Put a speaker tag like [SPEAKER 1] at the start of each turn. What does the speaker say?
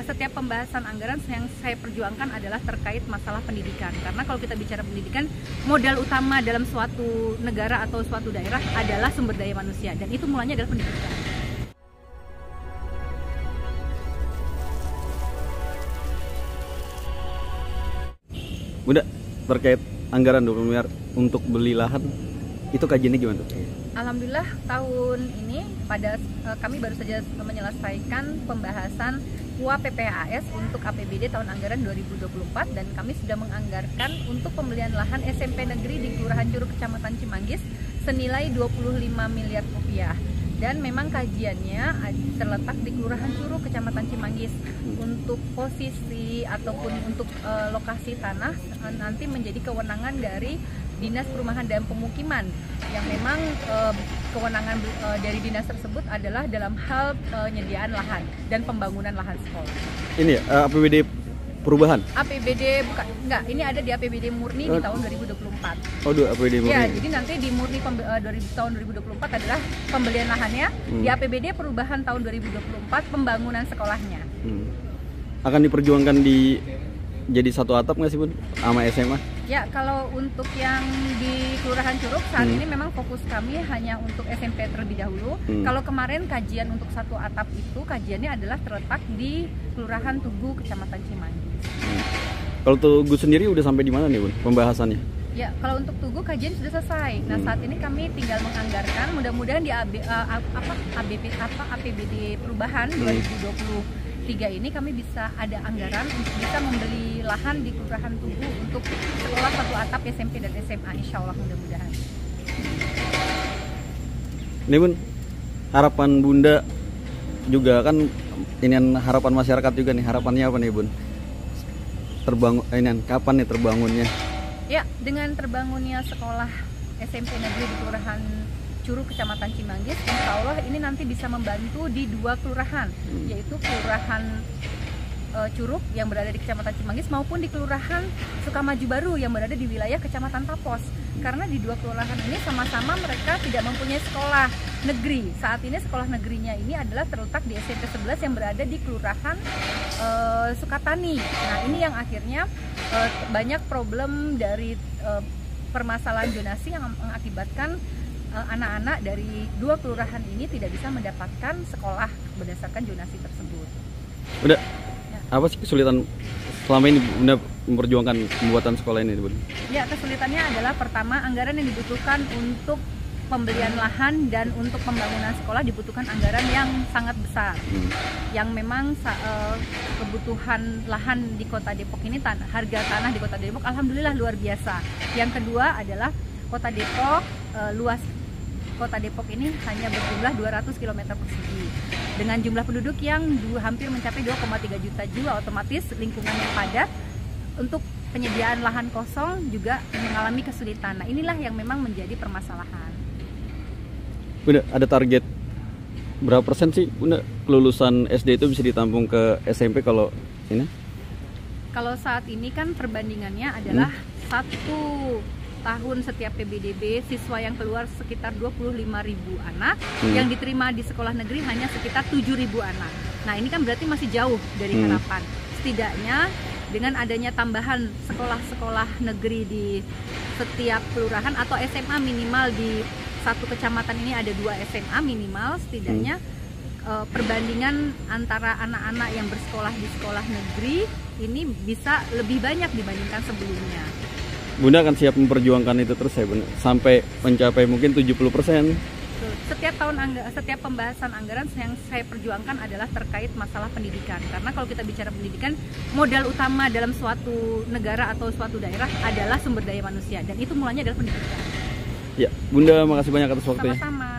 [SPEAKER 1] setiap pembahasan anggaran yang saya perjuangkan adalah terkait masalah pendidikan. Karena kalau kita bicara pendidikan, modal utama dalam suatu negara atau suatu daerah adalah sumber daya manusia, dan itu mulanya adalah pendidikan.
[SPEAKER 2] Bunda, terkait anggaran 20 miliar untuk beli lahan, itu kajiannya gimana tuh?
[SPEAKER 1] Alhamdulillah tahun ini kami baru saja menyelesaikan pembahasan UAP PPAS untuk APBD tahun anggaran 2024, dan kami sudah menganggarkan untuk pembelian lahan SMP negeri di Kelurahan Curug Kecamatan Cimanggis senilai 25 miliar rupiah. Dan memang kajiannya terletak di Kelurahan Curug Kecamatan Cimanggis. Untuk posisi ataupun untuk lokasi tanah nanti menjadi kewenangan dari Dinas Perumahan dan Pemukiman, yang memang kewenangan dari dinas tersebut adalah dalam hal penyediaan lahan dan pembangunan lahan sekolah. Ini
[SPEAKER 2] APBD perubahan?
[SPEAKER 1] APBD bukan, enggak, ini ada di APBD murni di tahun 2024.
[SPEAKER 2] Oh, APBD murni.
[SPEAKER 1] Ya, jadi nanti di murni tahun 2024 adalah pembelian lahannya, di APBD perubahan tahun 2024 pembangunan sekolahnya.
[SPEAKER 2] Akan diperjuangkan jadi satu atap nggak sih, Bun, sama SMA?
[SPEAKER 1] Ya, kalau untuk yang di Kelurahan Curug saat ini memang fokus kami hanya untuk SMP terlebih dahulu. Kalau kemarin kajian untuk satu atap itu kajiannya adalah terletak di Kelurahan Tugu Kecamatan Cimanggis.
[SPEAKER 2] Kalau Tugu sendiri udah sampai di mana nih, Bun, pembahasannya?
[SPEAKER 1] Ya, kalau untuk Tugu kajian sudah selesai. Nah, saat ini kami tinggal menganggarkan, mudah-mudahan di APBD perubahan 2023 ini kami bisa ada anggaran untuk bisa membeli lahan di Kelurahan Tugu untuk sekolah satu atap SMP dan SMA, insya Allah mudah-mudahan.
[SPEAKER 2] Ini, Bun, harapan Bunda juga kan, ini harapan masyarakat juga nih, harapannya apa nih, Bun? Kapan nih terbangunnya?
[SPEAKER 1] Ya, dengan terbangunnya sekolah SMP negeri di Kelurahan Curug Kecamatan Cimanggis, insya Allah ini nanti bisa membantu di dua kelurahan, yaitu Kelurahan Curug yang berada di Kecamatan Cimanggis maupun di Kelurahan Sukamaju Baru yang berada di wilayah Kecamatan Tapos. Karena di dua kelurahan ini sama-sama mereka tidak mempunyai sekolah negeri. Saat ini sekolah negerinya ini adalah terletak di SMP 11 yang berada di Kelurahan Sukatani. Nah, ini yang akhirnya banyak problem dari permasalahan zonasi yang mengakibatkan anak-anak dari dua kelurahan ini tidak bisa mendapatkan sekolah berdasarkan zonasi tersebut.
[SPEAKER 2] Udah, apa sih kesulitan selama ini Bunda memperjuangkan pembuatan sekolah ini, Bunda? Ya,
[SPEAKER 1] kesulitannya adalah pertama, anggaran yang dibutuhkan untuk pembelian lahan dan untuk pembangunan sekolah dibutuhkan anggaran yang sangat besar. Yang memang kebutuhan lahan di Kota Depok ini, harga tanah di Kota Depok alhamdulillah luar biasa. Yang kedua adalah Kota Depok, luas Kota Depok ini hanya berjumlah 200 km persegi. Dengan jumlah penduduk yang hampir mencapai 2,3 juta jiwa, otomatis lingkungan yang padat, untuk penyediaan lahan kosong juga mengalami kesulitan. Nah, inilah yang memang menjadi permasalahan.
[SPEAKER 2] Bunda, ada target berapa persen sih, Bunda, kelulusan SD itu bisa ditampung ke SMP kalau ini?
[SPEAKER 1] Kalau saat ini kan perbandingannya adalah 1 tahun setiap PBDB siswa yang keluar sekitar 25.000 anak, yang diterima di sekolah negeri hanya sekitar 7.000 anak. Nah, ini kan berarti masih jauh dari harapan. Setidaknya dengan adanya tambahan sekolah-sekolah negeri di setiap kelurahan atau SMA minimal di satu kecamatan ini ada 2 SMA minimal, setidaknya perbandingan antara anak-anak yang bersekolah di sekolah negeri ini bisa lebih banyak dibandingkan sebelumnya.
[SPEAKER 2] Bunda akan siap memperjuangkan itu terus ya, Bunda, sampai mencapai mungkin 70%.
[SPEAKER 1] Setiap pembahasan anggaran yang saya perjuangkan adalah terkait masalah pendidikan. Karena kalau kita bicara pendidikan, modal utama dalam suatu negara atau suatu daerah adalah sumber daya manusia, dan itu mulanya adalah pendidikan.
[SPEAKER 2] Ya, Bunda, makasih banyak atas waktunya.
[SPEAKER 1] Sama-sama.